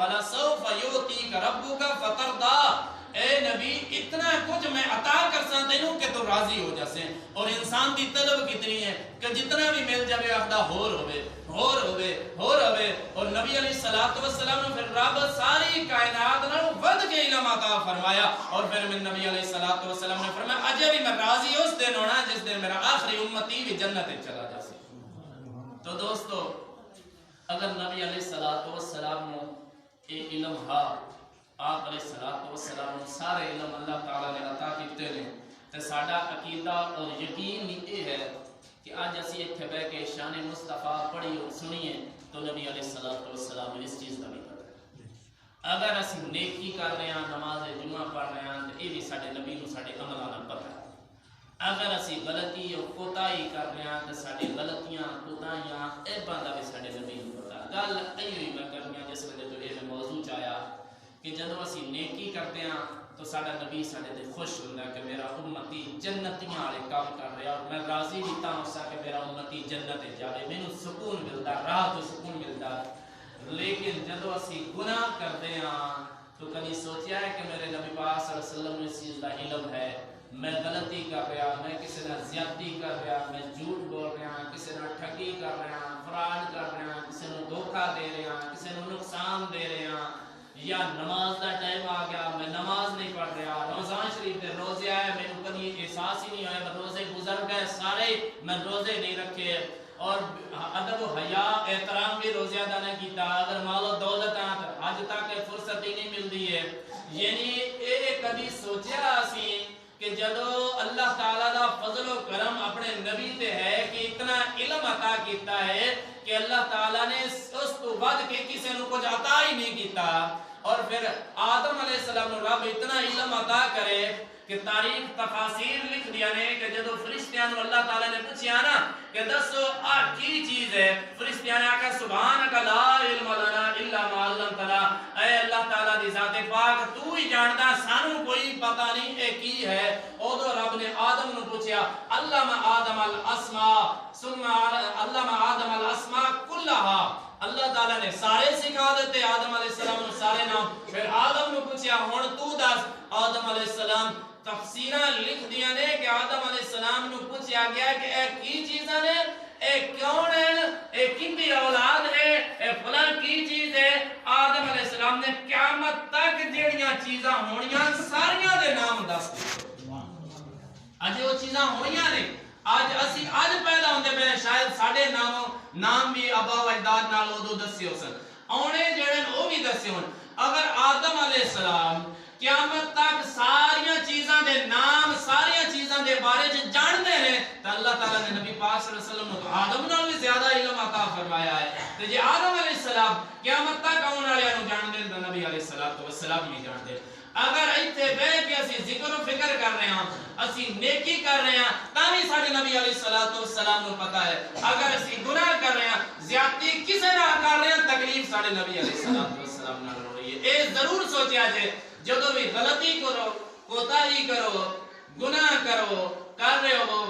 وَلَسَوْفَ يُؤْتِيكَ رَبُّكَ فَتَرْضَىٰ، اے نبی اتنا کچھ میں عطا کرساں تینوں کہ تو راضی ہو جاسیں۔ اور انسان دی طلب کتنی ہے کہ جتنا بھی مل جاوے آخدا ہور ہوئے ہور ہوئے ہور ہوئے۔ اور نبی علیہ السلام نے پھر رب ساری کائنات نال ود کے علم عطا فرمایا، اور پھر میں نبی علیہ السلام نے فرمایا اجے بھی میں راضی اس دن ہونا جس دن میرا آخری امتی بھی جنت چلا جاسے۔ تو دوستو اگر نبی علیہ السلام نے یہ علم ہا، آپ علیہ السلام نے سارے علم اللہ تعالیٰ نے عطا کیتے نے، تے ساڈا عقیدہ اور یقین یہ ہے کہ آج اسی اتھے بے کے شان مصطفیٰ پڑھی اور سنیے تو نبی علیہ السلام نے اس چیز کا بھی پتہ ہے۔ اگر اسی نیکی کر رہے ہیں، نماز جمعہ پڑھ رہے ہیں، تو یہ بھی ساڈے نبی نو ساڈے عملاں نال پتہ ہے۔ اگر اسی غلطی اور کوتاہی کر رہے ہیں تو ساڈی غلطیاں کوتاہیاں عیباں دا بھی ساڈے نبی نو پتہ ہے۔ گل ایہی میں کرنی ہے جس وجہ تو یہ موضوع چایا کہ جدوں اسی نیکی کرتے ہیں تو ساڈا نبی ساڈے تے خوش ہوندا ہے کہ میرا امتی جنتیاں والے کام کر رہا، اور میں راضی بھی تاں ہوسا کہ میرا امتی جنت جاوے، مینوں سکون ملدا، راہ تو سکون ملدا۔ لیکن جدوں اسی گناہ کرتے ہیں تو کبھی سوچیا ہے کہ میرے نبی پاک صلی اللہ علیہ وسلم نے اس چیز کا علم ہے، میں غلطی کر رہا، میں کسی نے زیادتی کر رہا، میں جھوٹ بول رہا، کسی نے ٹھگی کر رہا، فراڈ کر رہا، کسی نے دھوکہ دے رہا، کسی نے نقصان دے رہا، یا نماز دا ٹائم آ گیا میں نماز نہیں پڑھ رہا، رمضان شریف دے روزے آئے میں نے کبھی احساس ہی نہیں آیا، میں روزے گزر گئے سارے، میں روزے نہیں رکھے، اور ادب و حیا احترام بھی روزے ادا نہیں کیتا، اگر مال و دولت آج تک فرصت ہی نہیں ملتی ہے۔ یعنی اے کبھی سوچیا اسی کہ جدو اللہ تعالیٰ دا فضل و کرم اپنے نبی تے ہے کہ اتنا علم عطا کیتا ہے کہ اللہ تعالیٰ نے اس تو بعد کے کسی نے کچھ عطا ہی نہیں کیتا، اور پھر آدم علیہ السلام نے رب اتنا علم عطا کرے کہ تاریخ تفاسیر لکھ دیا نے کہ جدو فرشتیاں نو اللہ تعالیٰ نے پوچھیا نا کہ دسو آ کی چیز ہے، فرشتیاں نے آکھا سبحانک لا علم لنا الا ما علمتنا، اے اللہ تعالیٰ دی ذات پاک تو ہی جاندا، سانو کوئی پتہ نہیں اے کی ہے۔ اودو رب نے آدم نو پوچھیا علم آدم الاسماء ثم علم آدم الاسماء کلھا، اللہ تعالیٰ نے سارے سکھا دیتے آدم علیہ السلام نے سارے نام، پھر آدم نے پوچھیا ہن تو دس، آدم علیہ السلام تفسیرہ لکھ دیا نے کہ آدم علیہ السلام نے پوچھیا گیا کہ اے کی چیزاں نے، اے کون ہے، اے کن دی اولاد ہے، اے فلاں کی چیز ہے۔ آدم علیہ السلام نے قیامت تک جیڑیاں چیزاں ہونیاں ساریاں دے نام دس دیتے، اج وہ چیزاں ہونیاں نے، آج اسی آج پیدا ہوندے پے شاید ساڈے نام بھی آبا و اجداد نال اودو دسے ہو سن، اونے جڑے او بھی دسے ہون۔ اگر آدم علیہ السلام قیامت تک ساریاں چیزاں دے نام ساریاں چیزاں دے بارے جان دے ہیں تو اللہ تعالیٰ نے نبی پاک صلی اللہ علیہ وسلم نے آدم نال بھی زیادہ علم عطا فرمایا ہے، تو جے آدم علیہ السلام قیامت تک آنے والے نو جان دے تو نبی علیہ السلام بھی جان دے۔ اگر ایتھے بیٹھ کے اسی ذکر و فکر کر رہے ہیں، اسی نیکی کر رہے ہیں، تاں بھی ساڈے نبی علیہ السلام کو پتہ ہے۔ اگر اسی گناہ کر رہے ہیں، زیادتی کسے نال کر رہے ہیں، تکلیف ساڈے نبی علیہ السلام نال ہو رہی ہے۔ اے ضرور سوچیا جے جدو بھی غلطی کرو، کوتاہی کرو، گناہ کرو، کر رہے ہو،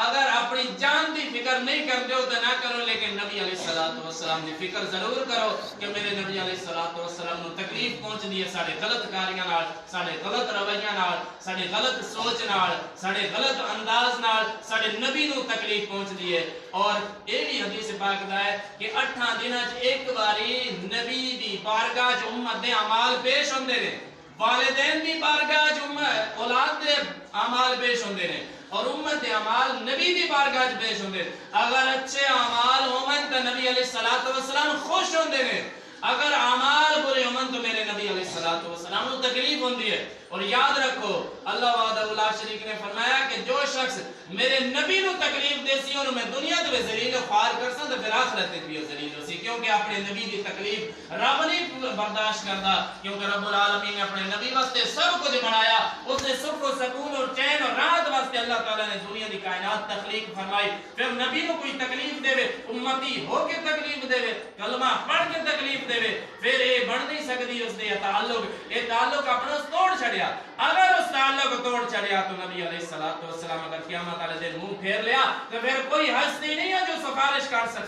اگر اپنی جان دی فکر نہیں کرتے ہو تو نہ کرو، لیکن نبی علیہ السلام دی فکر ضرور کرو کہ میرے نبی علیہ السلام نو تکلیف پہنچ دی ہے ساڑے غلط کاریاں نال، ساڑے غلط رویاں نال، ساڑے غلط سوچ نال، ساڑے غلط انداز نال، ساڑے نبی نو تکلیف پہنچ دی ہے۔ اور یہ بھی حدیث پاک دا ہے کہ 8 دناں چ ایک باری نبی دی بارگاہ چ امت دے اعمال پیش ہوندے نے، والدین دی بارگاہ چ اولاد دے اعمال پیش ہوندے نے، اور امت دے اعمال نبی دی بارگاہ چ پیش ہوندے۔ اگر اچھے اعمال ہون تے نبی علیہ السلام خوش ہوندے نے، اگر اعمال برے ہون تو میرے نبی علیہ السلام کو تکلیف ہوندی ہے۔ اور یاد رکھو اللہ وحدہ لا شریک نے فرمایا کہ جو شخص میرے نبی نو تکلیف دے سی انہوں میں دنیا تے ذلیل و خوار کرساں تے پھر آخرت تے بھی ذلیل ہو سی، کیونکہ اپنے نبی دی تکلیف رب نہیں برداشت کردا، کیونکہ رب العالمین نے اپنے نبی واسطے سب کچھ بنایا، اس نے سکھ و سکون اور چین اور راحت واسطے اللہ تعالیٰ نے دنیا دی کائنات تخلیق فرمائی۔ پھر نبی نو کوئی تکلیف دے امتی ہو کے تکلیف دے، کلمہ پڑھ کے تکلیف دے، پھر یہ بن نہیں سکتی اس دے تعلق اپنا توڑ چھڑیا۔ اگر اس تعلق توڑ چھڑیا تو نبی علیہ السلام اگر قیامت والے دن منہ پھیر لیا تو پھر کوئی ہستی نہیں ہے جو سفارش کر سکتا۔